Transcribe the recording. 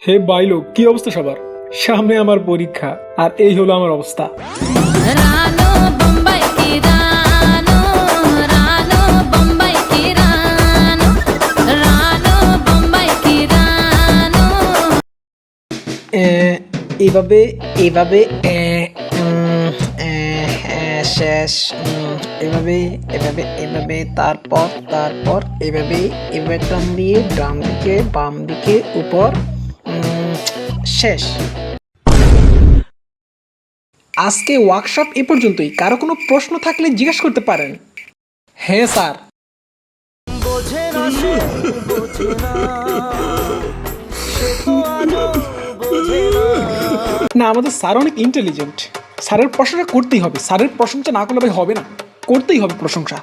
হে বাইলো, কি অবস্থা সবার? সামনে আমার পরীক্ষা, আর এই হলো আমার অবস্থা। রানো বোম্বাই কি রানো, রানো বোম্বাই কি রানো, রানো বোম্বাই কি রানো। এইভাবে এইভাবে শেষ, এভাবে এভাবে এভাবে তারপর তারপর এভাবে এভাবে টান দিয়ে ডান দিকে বাম দিকে উপর, শেষ। আজকে ওয়ার্কশপ এ পর্যন্তই। কারো কোনো প্রশ্ন থাকলে জিজ্ঞেস করতে পারেন। হ্যাঁ স্যার। না, আমাদের স্যার অনেক ইন্টেলিজেন্ট। স্যারের প্রশংসা করতেই হবে। স্যারের প্রশংসা না করলে ভাই হবে না, করতেই হবে প্রশংসা।